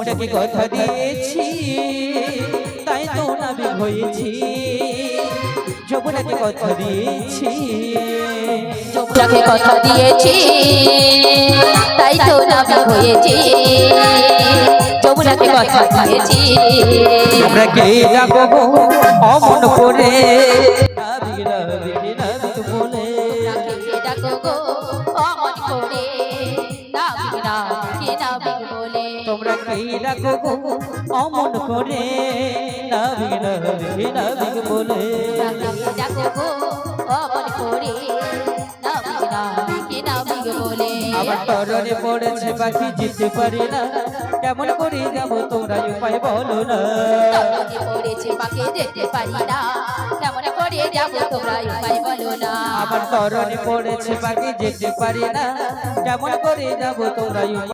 যমুনাকে কথা দিয়েছি তাই তো নাবিক হয়েছি যমুনাকে কথা দিয়েছি যমুনাকে কথা দিয়েছি তাই তো নাবিক হয়েছি যমুনাকে কথা দিয়েছি তোমরা কে ডাকো অমন করে নাবিক নাবিক নাবিক বলে ডাকো গো অমন করে নাবিক নাবিক নাবিক বলে তোমরা কে ডাকো অমন করে নাবিক নাবিক নাবিক বলে ডাকো গো অমন করে নাবিক নাবিক নাবিক বলে আমার তরণে পড়েছে পাখি যেতে পারি না কেমন করে যাব তোমরা উপায় বলো না তরণে পড়েছে পাখি যেতে পারি না কেমন করে যাব তোমরা উপায় বলো না আমার তরণে পড়েছে পাখি যেতে পারি না কেমন করে যাব তোমরা